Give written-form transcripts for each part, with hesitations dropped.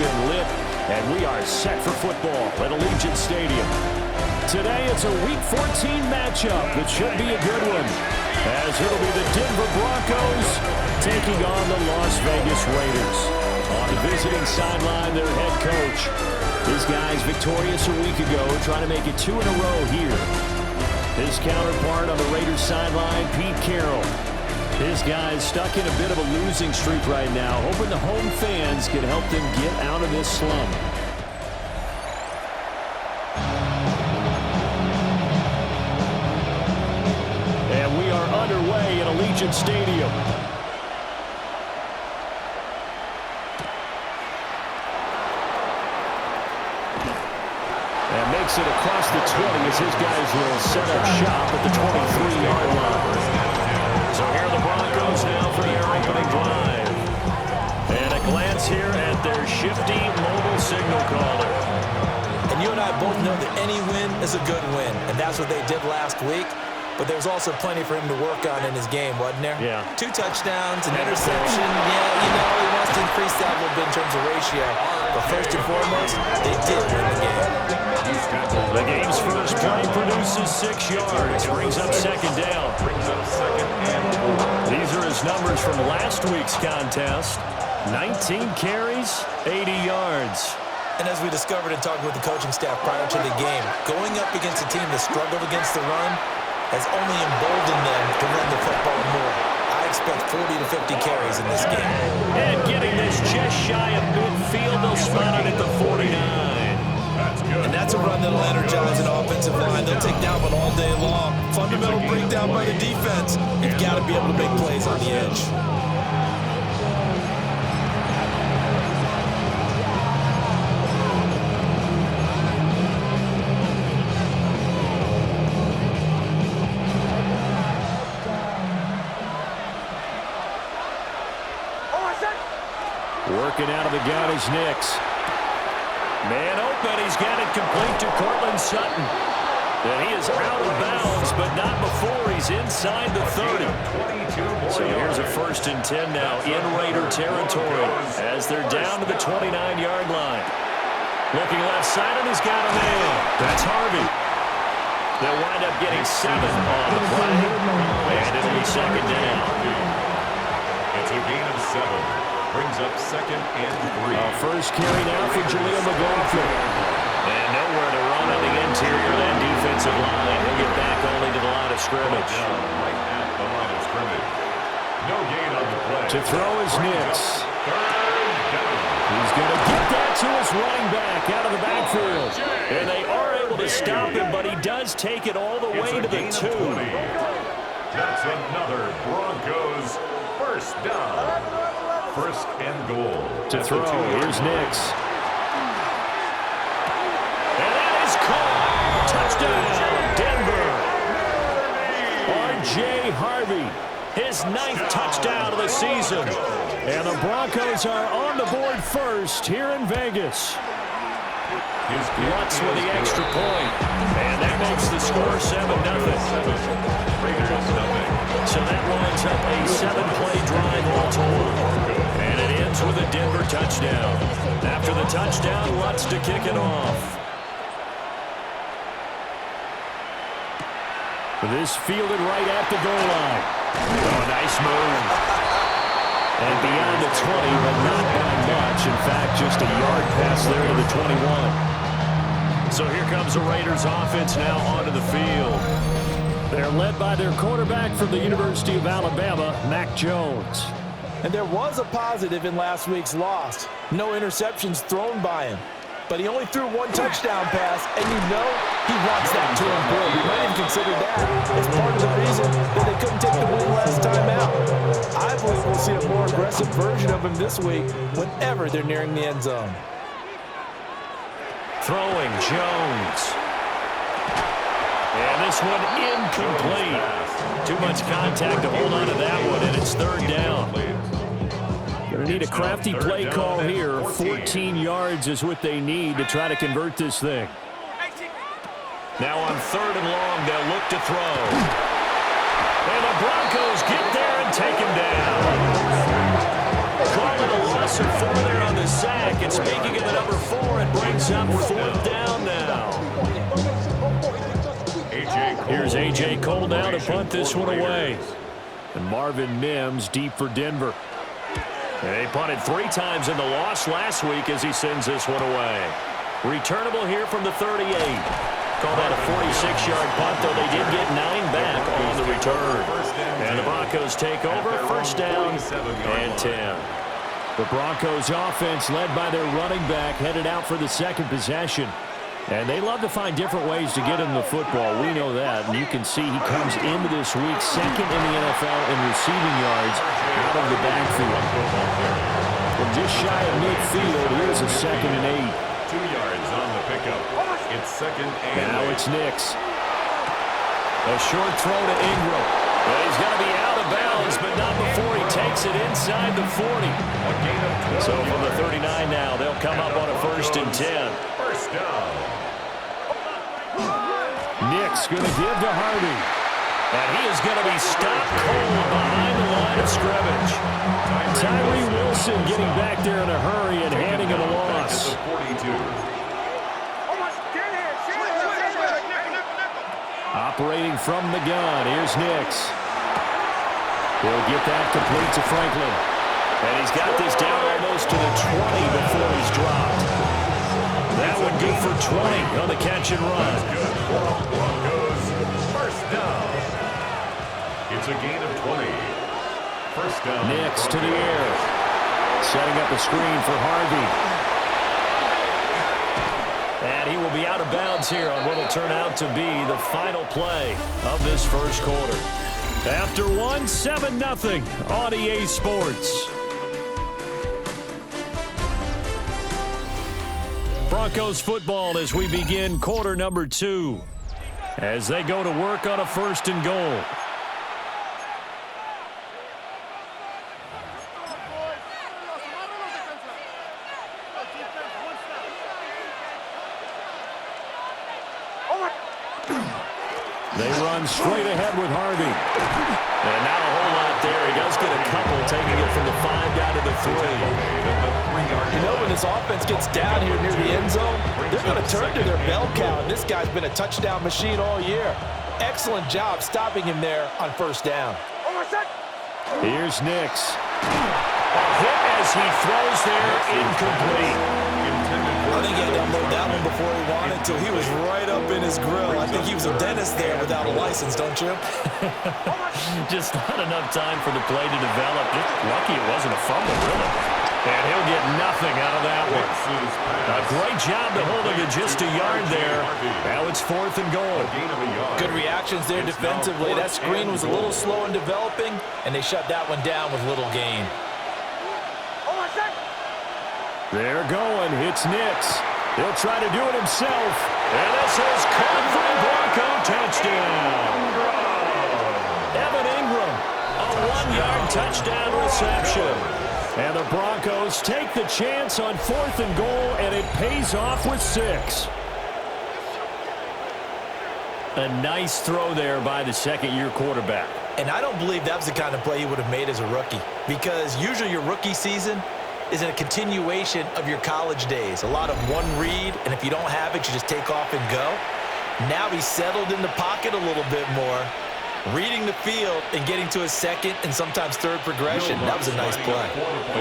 been lit, and we are set for football at Allegiant Stadium. Today, it's a Week 14 matchup that should be a good one, as it'll be the Denver Broncos taking on the Las Vegas Raiders. On the visiting sideline, their head coach. His guys victorious a week ago, trying to make it 2 in a row here. His counterpart on the Raiders sideline, Pete Carroll. His guys stuck in a bit of a losing streak right now, hoping the home fans can help them get out of this slump. And we are underway at Allegiant Stadium. And makes it across the 20 as his guys will set up shop at the 23-yard line. So here are the Broncos now for their opening drive. And a glance here at their shifty mobile signal caller. And you and I both know that any win is a good win, and that's what they did last week. But there's also plenty for him to work on in his game, wasn't there? Yeah. 2 touchdowns, an interception. Yeah, you know, he wants to increase that a little bit in terms of ratio. But first and foremost, they did win the game. The game's first play produces 6 yards, brings up second down. These are his numbers from last week's contest. 19 carries, 80 yards. And as we discovered in talking with the coaching staff prior to the game, going up against a team that struggled against the run has only emboldened them to run the football more. I expect 40 to 50 carries in this game. And getting this just shy of midfield, they'll spot it at the 49. And that's a run that'll energize an offensive line. They'll take that one all day long. Fundamental breakdown by the defense. You've got to be able to make plays on the edge. Working out of the gun is Nix. Man open, he's got it complete to Cortland Sutton. And he is out of bounds, but not before he's inside the 30. So here's a 1st and 10 now in Raider territory as they're down to the 29-yard line. Looking left side, and he's got a man. That's Harvey. They'll wind up getting 7 on the play. And it'll be second down. It's a gain of 7. Brings up 2nd and 3. First carry now for Jaleel McLaughlin. And nowhere to run on the interior of that defensive line. He'll get back only to the line of scrimmage. Right at the line of scrimmage. No gain on the play. To throw is Nix. He's going to get that to his running back out of the backfield. And they are able to stop him, but he does take it all the way to the 2. That's another Broncos first down. 1st and goal. To throw, here's Nix. And that is caught. Touchdown, Denver. R.J. Harvey, his 9th touchdown of the season. And the Broncos are on the board first here in Vegas. Lutz with the extra point. And that makes the score 7-0. So that winds up a 7-play drive all told. And it ends with a Denver touchdown. After the touchdown, Lutz to kick it off. This fielded right at the goal line. Oh, nice move. And beyond the 20, but not by much. In fact, just a yard pass there to the 21. So here comes the Raiders offense now onto the field. They're led by their quarterback from the University of Alabama, Mac Jones. And there was a positive in last week's loss. No interceptions thrown by him. But he only threw 1 touchdown pass, and you know he wants that to improve. We might even consider that as part of the reason that they couldn't take the win last time out. I believe we'll see a more aggressive version of him this week whenever they're nearing the end zone. Throwing Jones. And this one incomplete. Too much contact to hold on to that one, and it's 3rd down. Going to need a crafty play call here. 14 yards is what they need to try to convert this thing. Now on 3rd and long, they'll look to throw. And the Broncos get there and take him down. Call it a loss loss of 4 there on the sack. And speaking of the number 4, it brings up 4th down now. Here's A.J. Cole now to punt this one away. And Marvin Mims deep for Denver. And they punted 3 times in the loss last week as he sends this one away. Returnable here from the 38. Call that a 46-yard punt, though they did get 9 back on the return. And the Broncos take over, 1st down and 10. The Broncos offense led by their running back headed out for the 2nd possession. And they love to find different ways to get him the football. We know that. And you can see he comes into this week 2nd in the NFL in receiving yards out of the backfield. From just shy of midfield, here's a 2nd and 8. 2 yards on the pickup. It's 2nd and 8. Now it's Nix. A short throw to Ingram. Well, he's going to be out of bounds, but not before he takes it inside the 40. So from the 39 now, they'll come up on a 1st and 10. 1st down. Nix going to give to Harvey. And he is going to be stopped cold behind the line of scrimmage. Tyree Wilson getting back there in a hurry and handing him a loss. Operating from the gun, here's Nix. He'll get that complete to Franklin. And he's got this down almost to the 20 before he's dropped. That would do for 20 on the catch and run. Broncos, 1st down. It's a gain of 20. 1st down. Nix to the air. Setting up a screen for Harvey. And he will be out of bounds here on what will turn out to be the final play of this 1st quarter. After 1, 7-0 on EA Sports. Broncos football as we begin quarter number 2. As they go to work on a 1st and goal. They run straight ahead with Harvey. And not a whole lot there. He does get a couple, taking it from the 5 down to the 3. You know, when this offense gets down here near the end zone, they're going to turn to their bell cow. And this guy's been a touchdown machine all year. Excellent job stopping him there on 1st down. Here's Nix. A hit as he throws there, incomplete. I think he had to unload that one before he wanted to. He was right up in his grill. I think he was a dentist there without a license, don't you? Just not enough time for the play to develop. Just lucky it wasn't a fumble, really. And he'll get nothing out of that one. A great job to hold him to just a yard there. Now it's 4th and goal. Good reactions there defensively. That screen was a little slow in developing, and they shut that one down with little gain. They're going. It's Nix. He'll try to do it himself. And this is caught for a Bronco touchdown. Evan Ingram, a 1-yard touchdown reception. And the Broncos take the chance on 4th and goal, and it pays off with 6. A nice throw there by the 2nd-year quarterback. And I don't believe that was the kind of play he would have made as a rookie, because usually your rookie season is a continuation of your college days. A lot of one read, and if you don't have it, you just take off and go. Now he's settled in the pocket a little bit more, reading the field and getting to his 2nd and sometimes 3rd progression. That was a nice play.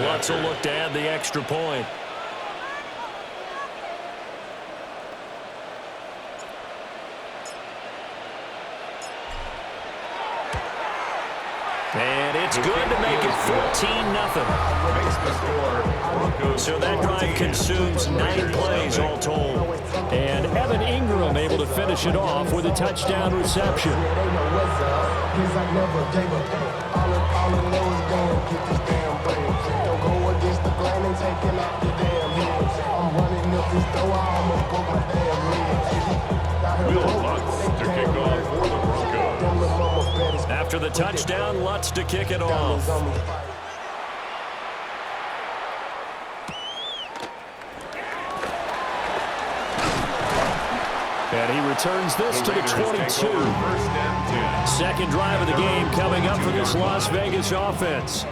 Lutz will look to add the extra point. And it's good to make it 14-0. So that drive consumes 9 plays all told. And Evan Ingram able to finish it off with a touchdown reception. Will Lutz to kick off for the Broncos. After the touchdown, Lutz to kick it off. And he returns this to the 22. 2nd drive of the game coming up for this Las Vegas offense.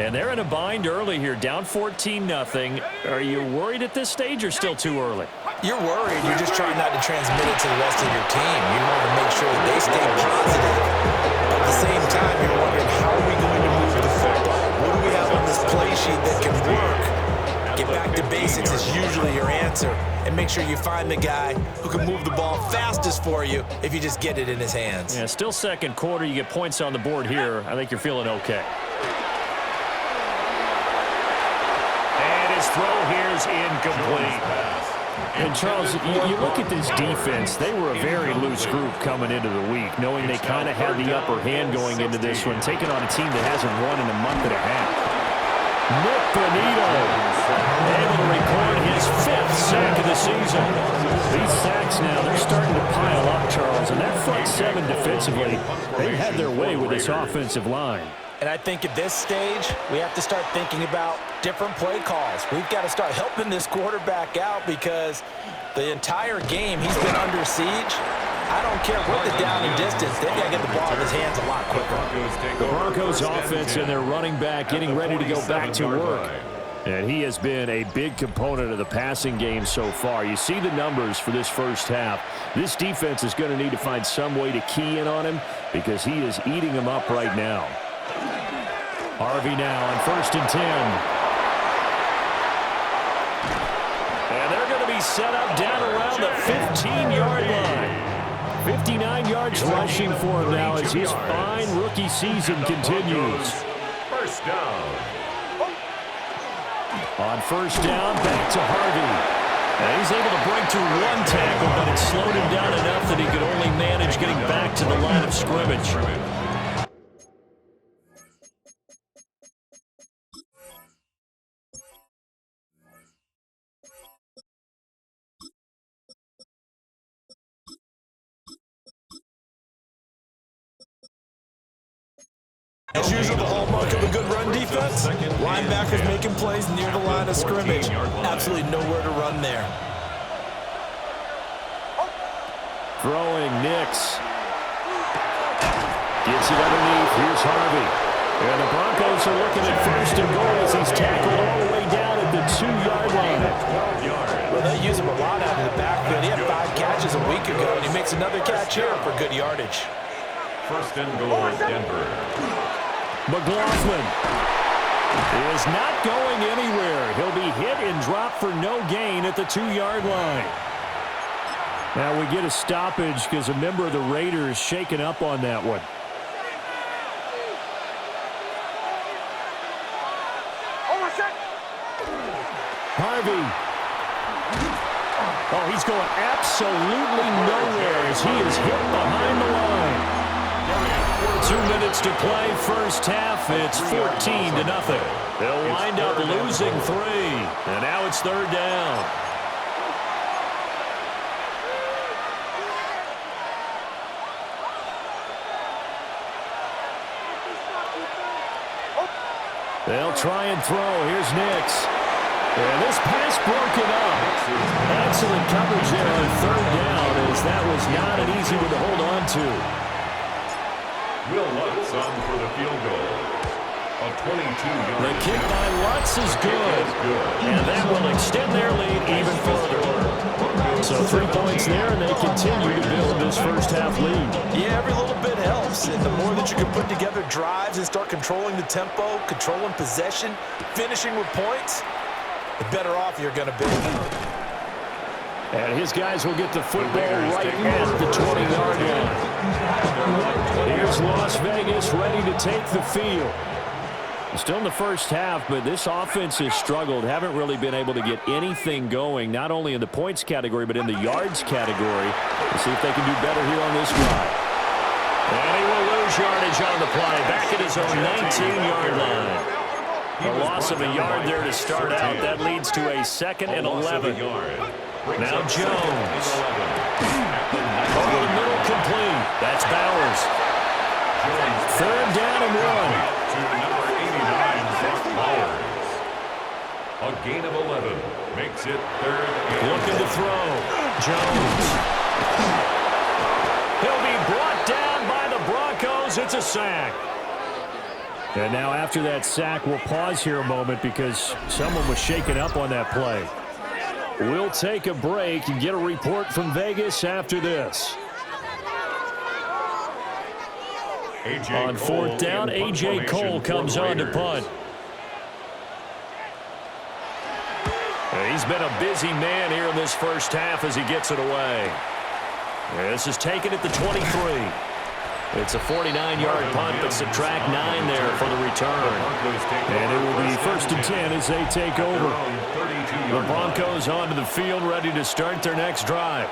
And they're in a bind early here, down 14-0. Are you worried at this stage or still too early? You're worried. You're just trying not to transmit it to the rest of your team. You want to make sure that they stay positive. At the same time, you're wondering, how are we going to move the football? What do we have on this play sheet that can work? Get back to basics is usually your answer. And make sure you find the guy who can move the ball fastest for you if you just get it in his hands. Yeah, still second quarter. You get points on the board here. I think you're feeling okay. And his throw here is incomplete. And, Charles, you look at this defense, they were a very loose group coming into the week, knowing they kind of had the upper hand going into this one, taking on a team that hasn't won in a month and a half. Nick Bonito able to record his 5th sack of the season. These sacks now, they're starting to pile up, Charles, and that front seven defensively, they've had their way with this offensive line. And I think at this stage, we have to start thinking about different play calls. We've got to start helping this quarterback out because the entire game he's been under siege. I don't care what the down and distance. They've got to get the ball in his hands a lot quicker. The Broncos offense and their running back getting ready to go back to work. And he has been a big component of the passing game so far. You see the numbers for this first half. This defense is going to need to find some way to key in on him because he is eating them up right now. Harvey now on 1st and 10. And they're going to be set up down around the 15-yard line. 59 yards rushing for him now as his fine rookie season continues. First down. On 1st down, back to Harvey. And he's able to break through one tackle, but it slowed him down enough that he could only manage getting back to the line of scrimmage. As usual, the hallmark of a good run defense, linebackers making plays near the line of scrimmage. Absolutely nowhere to run there. Throwing Nix. Gets it underneath. Here's Harvey. And the Broncos are looking at 1st and goal as he's tackled all the way down at the 2-yard line. Well, they use him a lot out of the backfield. He had 5 catches a week ago, and he makes another catch here for good yardage. 1st and goal, Denver. McLaughlin is not going anywhere. He'll be hit and dropped for no gain at the 2-yard line. Now we get a stoppage because a member of the Raiders shaken up on that one. Harvey. Oh, he's going absolutely nowhere as he is hit behind the line. 2 minutes to play, first half. It's 14-0. They'll wind up losing 3. And now it's 3rd down. They'll try and throw. Here's Nix. And this pass broken up. Excellent coverage there on 3rd down as that was not an easy one to hold on to. Will Lutz on for the field goal. A 22-yard. The kick by Lutz is good. And that will extend their lead even further. So 3 points there, and they continue to build this first half lead. Yeah, every little bit helps. And the more that you can put together drives and start controlling the tempo, controlling possession, finishing with points, the better off you're going to be. And his guys will get the football right at the 20-yard line. Here's Las Vegas ready to take the field. Still in the first half, but this offense has struggled. Haven't really been able to get anything going, not only in the points category, but in the yards category. Let's see if they can do better here on this drive. And he will lose yardage on the play. Back at his own 19-yard line. A loss of a yard there to start out. That leads to a 2nd and 11. Now Jones. Over the middle, complete. That's Bowers. 3rd down and 1. To number 89, Brock Bowers. A gain of 11 makes it 3rd and Looking to throw. Jones. He'll be brought down by the Broncos. It's a sack. And now after that sack, we'll pause here a moment because someone was shaken up on that play. We'll take a break and get a report from Vegas after this. On fourth down, A.J. Cole comes on to punt. He's been a busy man here in this first half as he gets it away. This is taken at the 23. It's a 49-yard punt, but subtract 9 there for the return. And it will be 1st and 10 as they take over. The Broncos onto the field, ready to start their next drive.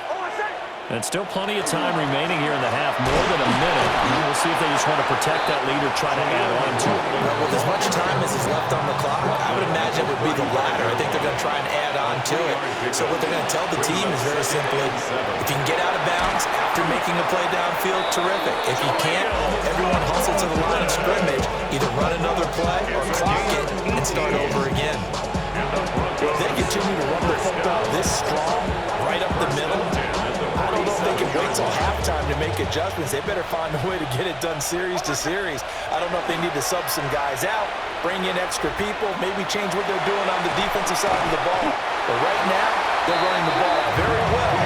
And still plenty of time remaining here in the half, more than a minute. We'll see if they just want to protect that lead or try to add on to it. Well, with as much time as is left on the clock, I would imagine it would be the latter. I think they're going to try and add on to it. So what they're going to tell the team is very simply, if you can get out of bounds after making a play downfield, terrific. If you can't, everyone hustle to the line of scrimmage, either run another play or clock it and start over again. If they continue to run the football this strong, right up the middle, I don't know if they can wait till halftime to make adjustments. They better find a way to get it done series to series. I don't know if they need to sub some guys out, bring in extra people, maybe change what they're doing on the defensive side of the ball. But right now, they're running the ball very well,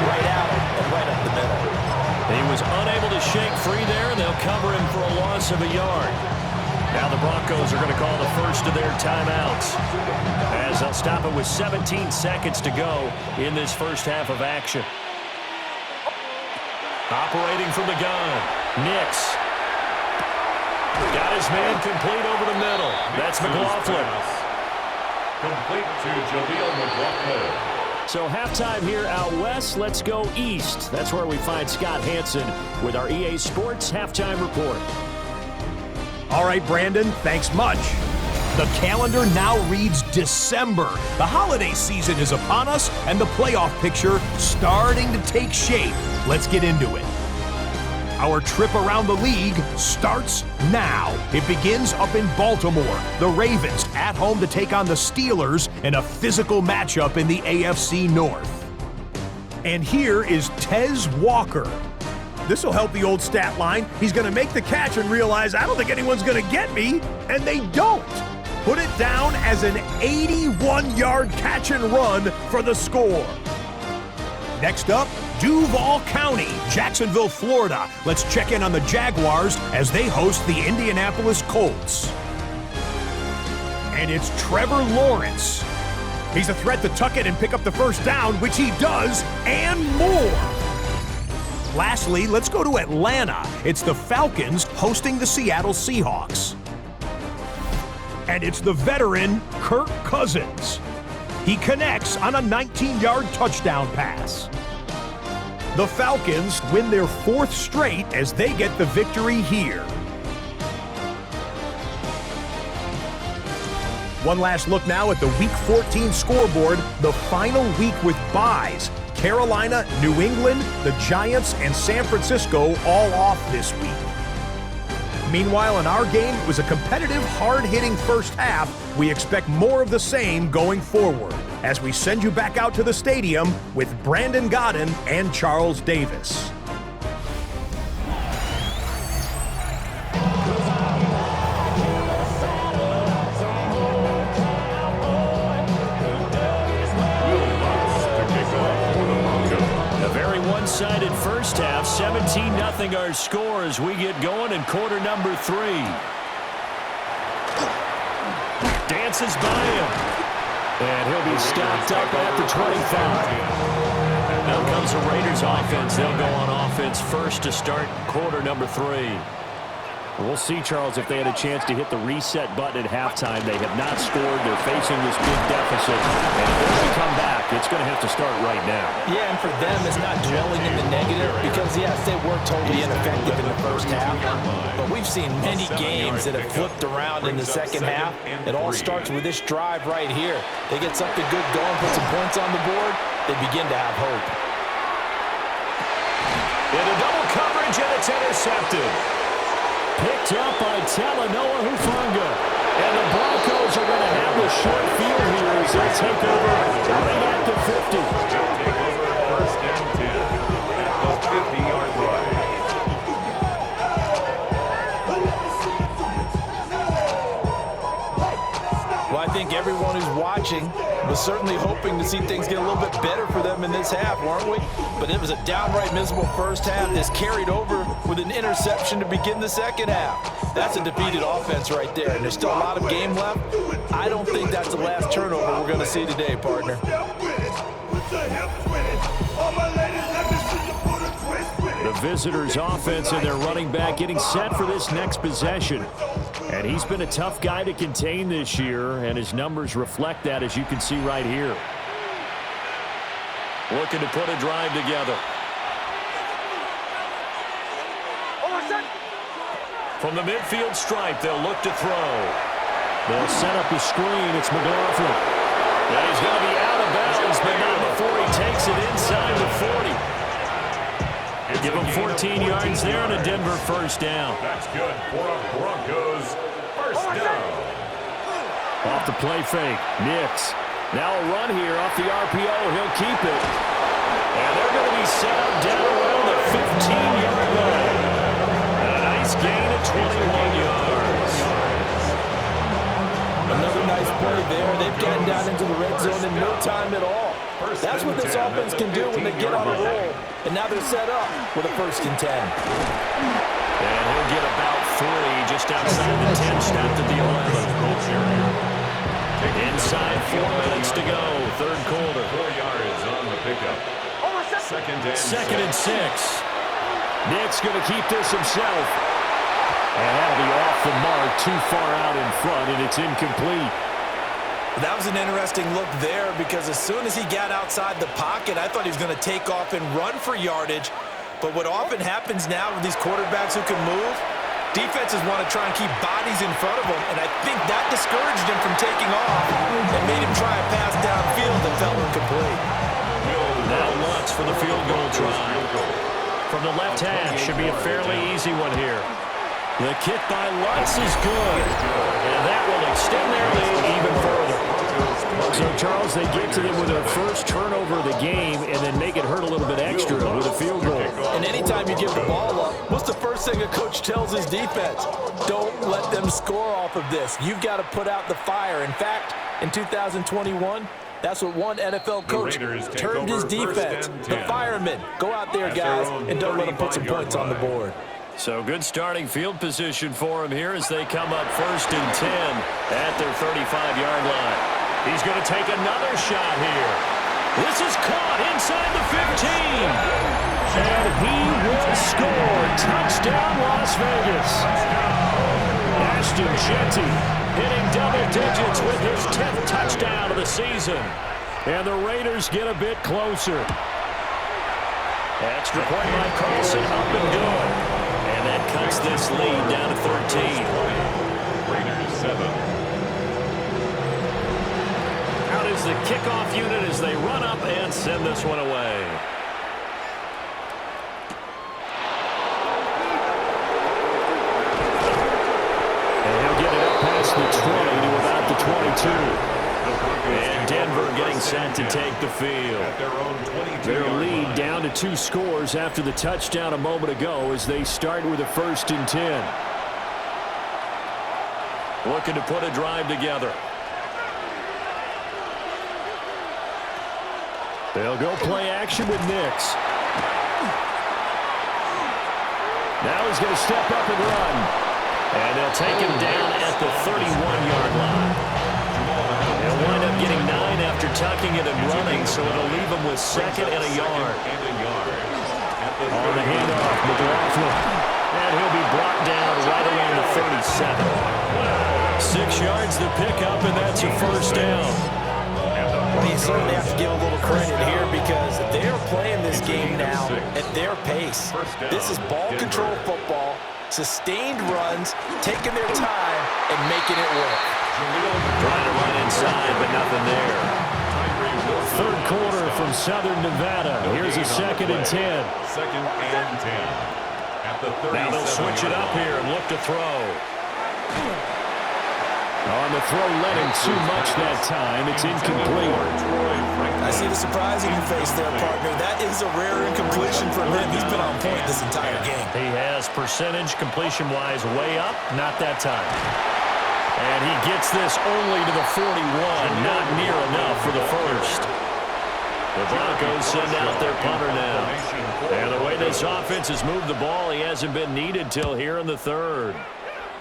right out and right up the middle. He was unable to shake free there, and they'll cover him for a loss of a yard. Now the Broncos are going to call the first of their timeouts, as they'll stop it with 17 seconds to go in this first half of action. Operating from the gun, Nix. Got his man complete over the middle. That's McLaughlin. Complete to Jaleel McLaughlin. So halftime here out west. Let's go east. That's where we find Scott Hansen with our EA Sports Halftime Report. All right, Brandon, thanks much. The calendar now reads December. The holiday season is upon us, and the playoff picture starting to take shape. Let's get into it. Our trip around the league starts now. It begins up in Baltimore. The Ravens at home to take on the Steelers in a physical matchup in the AFC North. And here is Tez Walker. This will help the old stat line. He's going to make the catch and realize, I don't think anyone's going to get me, and they don't. Put it down as an 81-yard catch and run for the score. Next up, Duval County, Jacksonville, Florida. Let's check in on the Jaguars as they host the Indianapolis Colts. And it's Trevor Lawrence. He's a threat to tuck it and pick up the first down, which he does, and more. Lastly, let's go to Atlanta. It's the Falcons hosting the Seattle Seahawks. And it's the veteran Kirk Cousins. He connects on a 19-yard touchdown pass. The Falcons win their 4th straight as they get the victory here. One last look now at the Week 14 scoreboard, the final week with byes. Carolina, New England, the Giants, and San Francisco all off this week. Meanwhile, in our game, it was a competitive, hard-hitting first half. We expect more of the same going forward as we send you back out to the stadium with Brandon Godden and Charles Davis. One-sided first half, 17-0 our score as we get going in quarter number 3. Dances by him. And he'll be stopped up at the 25. Now comes the Raiders offense. They'll go on offense first to start quarter number 3. We'll see, Charles, if they had a chance to hit the reset button at halftime. They have not scored. They're facing this big deficit. And if they're going to come back, it's going to have to start right now. Yeah, and for them, it's not dwelling in the negative because, yes, they were totally ineffective in the first half. But we've seen many games that have flipped around in the second half. It all starts with this drive right here. They get something good going, put some points on the board, they begin to have hope. Into double coverage, and it's intercepted. Picked up by Talanoa Hufanga. And the Broncos are going to have the short field here as they take over right at the 50. They'll take over first and 10 at the 50-yard line. watching. Was certainly hoping to see things get a little bit better for them in this half, weren't we? But it was a downright miserable first half. This carried over with an interception to begin the second half. That's a defeated offense right there, and there's still a lot of game left. I don't think that's the last turnover we're going to see today, partner. The visitors' offense and their running back getting set for this next possession. And he's been a tough guy to contain this year, and his numbers reflect that, as you can see right here. Looking to put a drive together. From the midfield stripe, they'll look to throw. They'll set up the screen. It's McLaughlin. And he's going to be out of bounds, but not before he takes it inside the 40. Give him 14 yards there and a Denver first down. That's good for a Broncos first down. Off the play fake, Nix. Now a run here off the RPO. He'll keep it. And they're going to be set up down around the 15-yard line. And a nice gain of 21 yards. Another nice play there. They've gotten down into the red zone in no time at all. That's what this offense can do when they get on a roll. And now they're set up with a 1st and 10. And he'll get about 3 just outside the 10, stopped at the 11. Inside 4 minutes to go, third quarter. 4 yards on the pickup. Second and 6. Nick's going to keep this himself. And that'll be off the mark, too far out in front, and it's incomplete. That was an interesting look there because as soon as he got outside the pocket, I thought he was going to take off and run for yardage. But what often happens now with these quarterbacks who can move, defenses want to try and keep bodies in front of them, and I think that discouraged him from taking off and made him try a pass downfield that fell incomplete. Now Lutz for the field goal try. From the left hash, should be a fairly easy one here. The kick by Lutz is good, and that will extend their lead even further. So, Charles, they get to them with their first turnover of the game and then make it hurt a little bit extra with a field goal. And anytime you give the ball up, what's the first thing a coach tells his defense? Don't let them score off of this. You've got to put out the fire. In fact, in 2021, that's what one NFL coach termed his defense, the firemen. Go out there, guys, and don't let them put some points on the board. So good starting field position for him here as they come up 1st and 10 at their 35-yard line. He's going to take another shot here. This is caught inside the 15. And he will score. Touchdown, Las Vegas. Ashton Jeanty hitting double digits with his 10th touchdown of the season. And the Raiders get a bit closer. Extra point by Carlson, up and good. And that cuts this lead down to 13. Raiders 7. Out is the kickoff unit as they run up and send this one away. And he'll get it up past the 20 to about the 22. And Denver getting set to take the field. Their lead down to 2 scores after the touchdown a moment ago as they start with a 1st and 10. Looking to put a drive together. They'll go play action with Nix. Now he's going to step up and run. And they'll take him down at the 31-yard line. They'll wind up getting 9 after tucking it and running, so it'll leave him with 2nd and a yard. On the handoff, McLaughlin. And he'll be brought down right around the 37. 6 yards to pick up, and that's a 1st down. Well, you certainly have to give a little credit here because they're playing this game now at their pace. This is ball control football, sustained runs, taking their time, and making it work. Trying to run inside, but nothing there. Third quarter from Southern Nevada. Here's a 2nd and 10. 2nd and 10. At the 37. Now they'll switch it up here and look to throw. On the throw, letting too much that time. It's incomplete. I see the surprise in your face there, partner. That is a rare incompletion from him. He's been on point this entire game. He has percentage completion-wise way up. Not that time. And he gets this only to the 41, not near enough for the first. The Broncos send out their punter now. And the way this offense has moved the ball, he hasn't been needed till here in the third.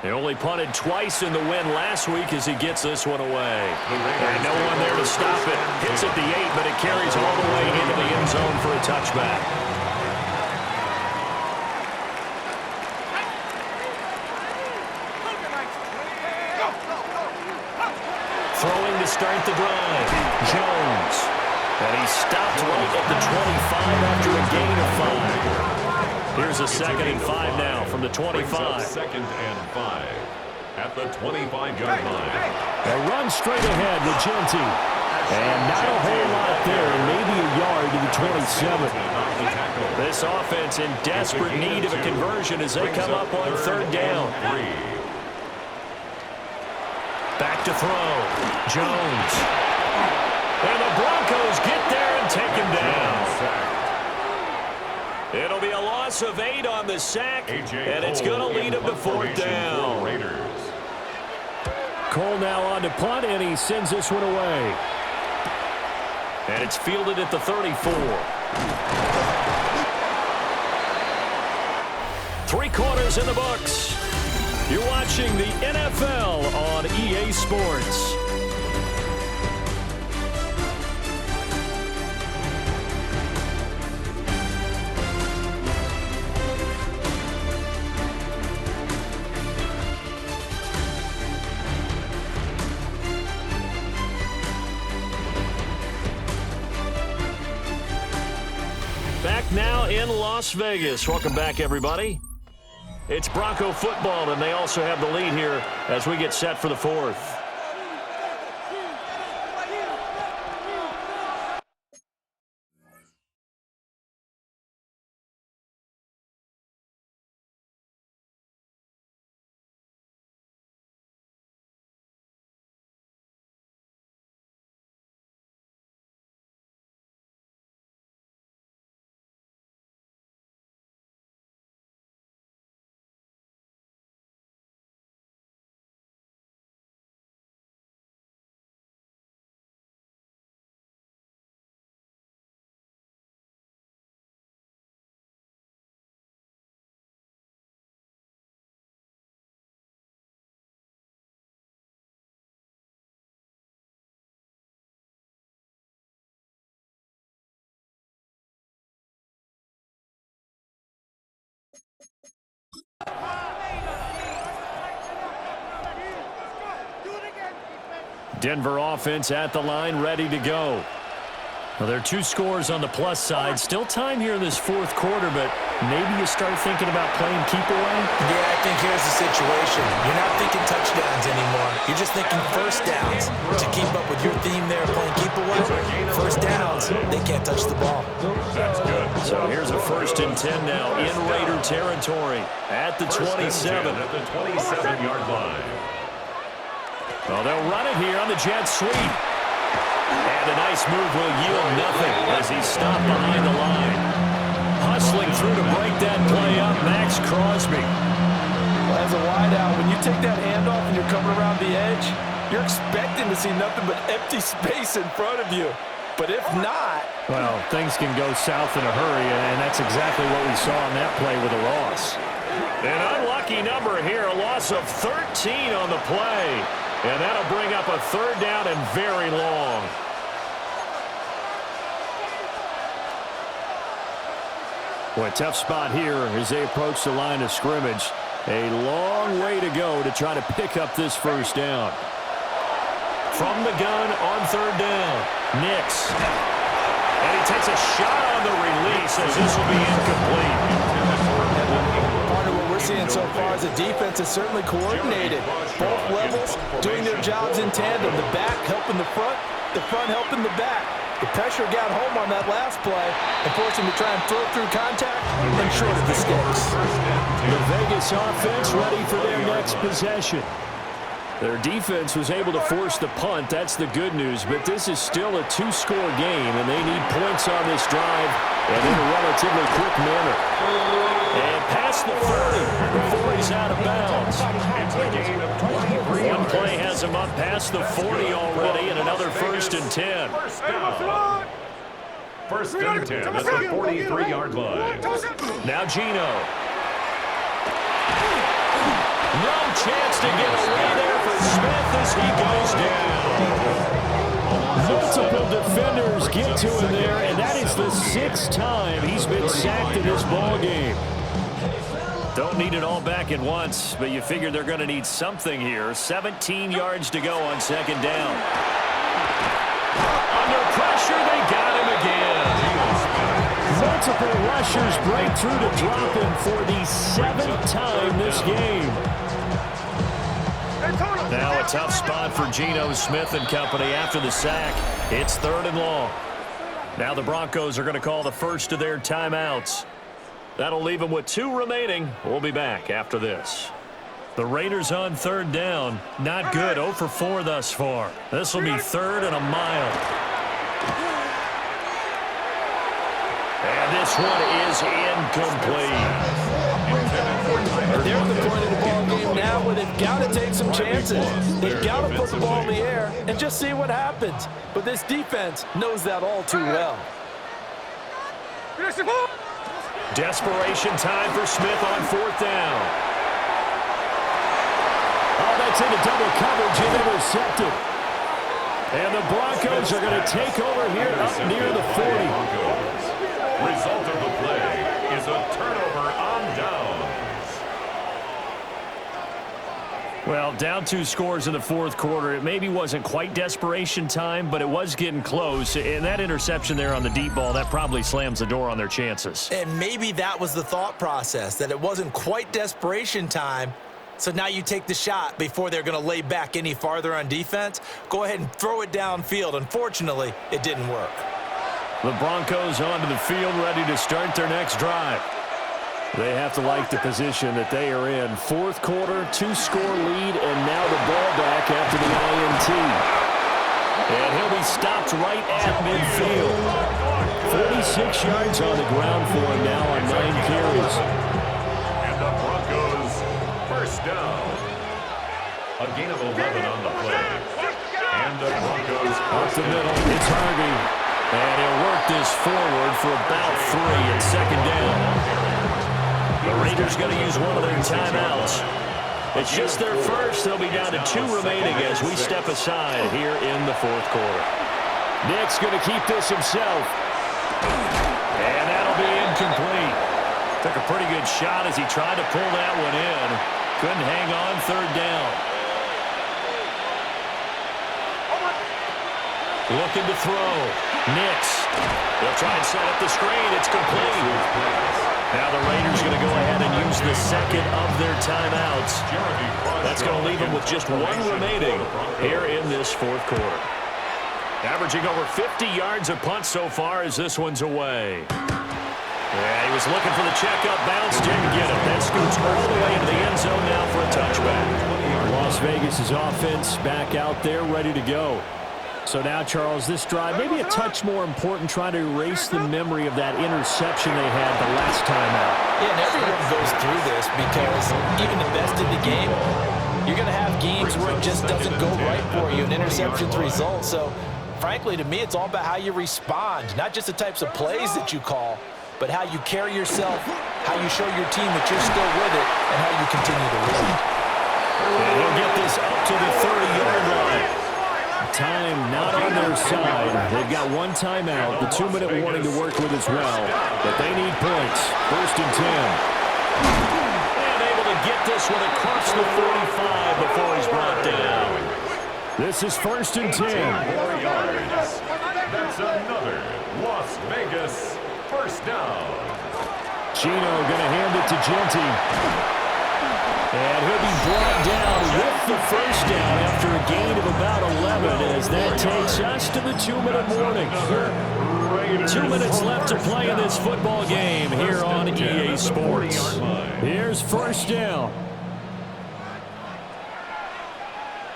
They only punted twice in the win last week as he gets this one away. And no one there to stop it. Hits at the 8, but it carries all the way into the end zone for a touchback. Throwing to start the drive. Jones. And he stopped right at the 25 after a gain of 5. Here's a 2nd and 5 now from the 25. 2nd and 5 at the 25-yard line. A run straight ahead with Genty. And not a whole lot there, and maybe a yard to the 27. This offense in desperate need of a conversion as they come up on 3rd down. Back to throw. Jones. And the Broncos get there and take him down. It'll be a loss of 8 on the sack, and it's going to lead him to 4th down. Cole now on to punt, and he sends this one away. And it's fielded at the 34. 3 quarters in the books. You're watching the NFL on EA Sports. Back now in Las Vegas. Welcome back, everybody. It's Bronco football, and they also have the lead here as we get set for the 4th. Denver offense at the line, ready to go. Well, there are 2 scores on the plus side. Still time here in this 4th quarter, but maybe you start thinking about playing keep away? Yeah, I think here's the situation. You're not thinking touchdowns anymore. You're just thinking first downs. To keep up with your theme there, playing keep away, first downs, they can't touch the ball. That's good. So here's a 1st and 10 now in Raider territory at the 27. At the 27-yard line. Well, they'll run it here on the jet sweep. And a nice move will yield nothing as he's stopped behind the line. Hustling through to break that play up, Max Crosby. Well, as a wideout, when you take that handoff and you're coming around the edge, you're expecting to see nothing but empty space in front of you. But if not... Well, things can go south in a hurry, and that's exactly what we saw on that play with a loss. An unlucky number here, a loss of 13 on the play. And that'll bring up a 3rd down and very long. Boy, tough spot here as they approach the line of scrimmage. A long way to go to try to pick up this 1st down. From the gun on 3rd down, Nix. And he takes a shot on the release as this will be incomplete. What we're seeing so far is the defense is certainly coordinated. Both levels doing their jobs in tandem. The back helping the front helping the back. The pressure got home on that last play and forced him to try and throw through contact and shorted the sticks. The Vegas offense ready for their next possession. Their defense was able to force the punt. That's the good news, but this is still a 2-score game, and they need points points on this drive, and in a relatively quick manner. And past the 30 before he's out of bounds. It's a gain of 23. One play has him up past the 40 already, and another 1st and 10. First down. 1st and 10 at the 43-yard line. Now Gino. No chance to get away there for Smith as he goes down. Multiple defenders get to him there, and that is the 6th time he's been sacked in this ball game. Don't need it all back at once, but you figure they're going to need something here. 17 yards to go on 2nd down. Under pressure, they got him again. Multiple rushers break through to drop him for the 7th time this game. Now a tough spot for Geno Smith and company after the sack. It's 3rd and long. Now the Broncos are going to call the first of their timeouts. That'll leave them with 2 remaining. We'll be back after this. The Raiders on 3rd down. Not good. 0 for 4 thus far. This will be 3rd and a mile. And this one is incomplete. They're at the point of the ball game now where they've got to take some chances. They've got to put the ball in the air and just see what happens. But this defense knows that all too well. Desperation time for Smith on 4th down. Oh, that's into double coverage and intercepted. And the Broncos are going to take over here up near the 40. Result of the play is a turnover on downs. Well, down 2 scores in the 4th quarter. It maybe wasn't quite desperation time, but it was getting close. And that interception there on the deep ball, that probably slams the door on their chances. And maybe that was the thought process, that it wasn't quite desperation time. So now you take the shot before they're going to lay back any farther on defense. Go ahead and throw it downfield. Unfortunately, it didn't work. The Broncos onto the field, ready to start their next drive. They have to like the position that they are in. 4th quarter, 2-score lead, and now the ball back after the INT. And he'll be stopped right at midfield. 46 yards on the ground for him now on 9 carries. And the Broncos, 1st down. A gain of 11 on the play. And the Broncos Up the middle, it's Harvey. And he'll work this forward for about 3 and 2nd down. The Raiders going to use one of their timeouts. It's just their first. They'll be down to 2 remaining as we step aside here in the 4th quarter. Nick's going to keep this himself. And that'll be incomplete. Took a pretty good shot as he tried to pull that one in. Couldn't hang on 3rd down. Looking to throw. Nix. They'll try and set up the screen. It's complete. Now the Raiders going to go ahead and use the 2nd of their timeouts. That's going to leave them with just 1 remaining here in this 4th quarter. Averaging over 50 yards a punt so far as this one's away. Yeah, he was looking for the checkup bounce, didn't get it. That scoots all the way into the end zone now for a touchback. Las Vegas' offense back out there ready to go. So now, Charles, this drive, maybe a touch more important, trying to erase the memory of that interception they had the last time out. Yeah, and everyone goes through this because even the best in the game, you're going to have games where it just doesn't go right for you, and interceptions result. So, frankly, to me, it's all about how you respond, not just the types of plays that you call, but how you carry yourself, how you show your team that you're still with it, and how you continue to lead. And he'll get this up to the 30-yard line. Time not on their side. They've got 1 timeout, the 2-minute warning to work with as well. But they need points. 1st and 10. And able to get this one across the 45 before he's brought down. This is 1st and 10. 4 yards. That's another Las Vegas 1st down. Gino going to hand it to Genty. And he'll be brought down with the 1st down after a gain of about 11 as that takes us to the 2-minute warning. 2 minutes left to play in this football game here on EA Sports. Here's 1st down.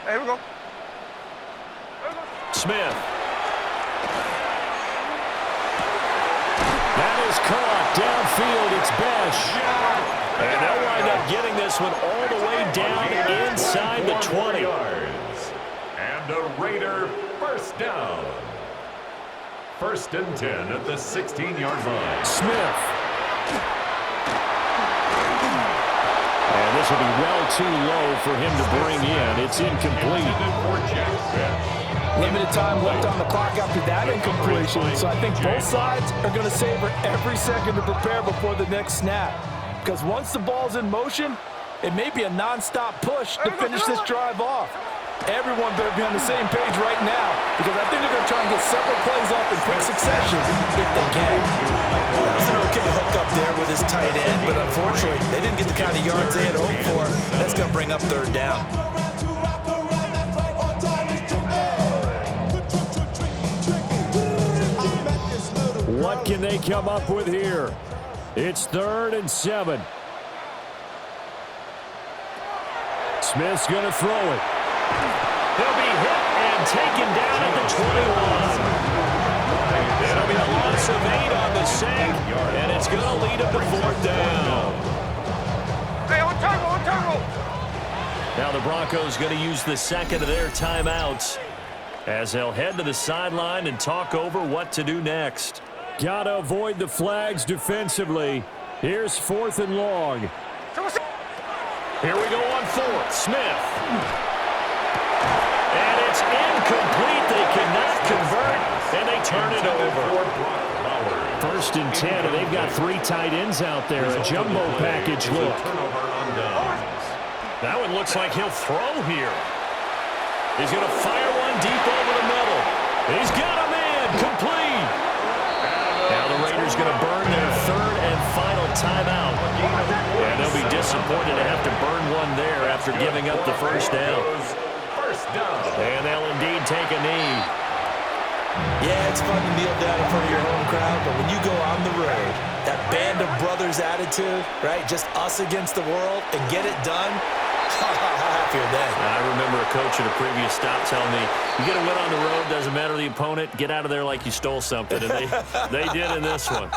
Here we go. Smith. caught downfield. It's Besh. And they'll wind up getting this one all the way down inside the 20. Yards. And a Raider first down. 1st and 10 at the 16-yard line. Smith. And this will be well too low for him to bring in. It's incomplete. Limited time left on the clock after that incompletion, so I think both sides are going to savor every second to prepare before the next snap. Because once the ball's in motion, it may be a non-stop push to finish this drive off. Everyone better be on the same page right now, because I think they're going to try and get several plays off in quick succession if they can. That was an okay hook up there with his tight end, but unfortunately, they didn't get the kind of yards they had hoped for. That's going to bring up 3rd down. What can they come up with here? It's 3rd and 7. Smith's going to throw it. He'll be hit and taken down at the 21. It'll be a loss of 8 on the sack, and it's going to lead him to 4th down. Hey, on turbo. Now the Broncos going to use the second of their timeouts as they'll head to the sideline and talk over what to do next. Got to avoid the flags defensively. Here's 4th and long. Here we go on 4th. Smith. And it's incomplete. They cannot convert, and they turn it over. 1st and 10, and they've got 3 tight ends out there. A jumbo package look. That one looks like he'll throw here. He's going to fire one deep over the middle. He's got a man. Complete. Now the Raiders going to burn their 3rd and final timeout. And they'll be disappointed to have to burn one there after giving up the 1st down. And they'll indeed take a knee. Yeah, it's fun to kneel down in front of your home crowd, but when you go on the road, that band of brothers attitude, right, just us against the world, and get it done, how happy are they? I remember a coach at a previous stop telling me, you get a win on the road, doesn't matter the opponent, get out of there like you stole something. And they did in this one.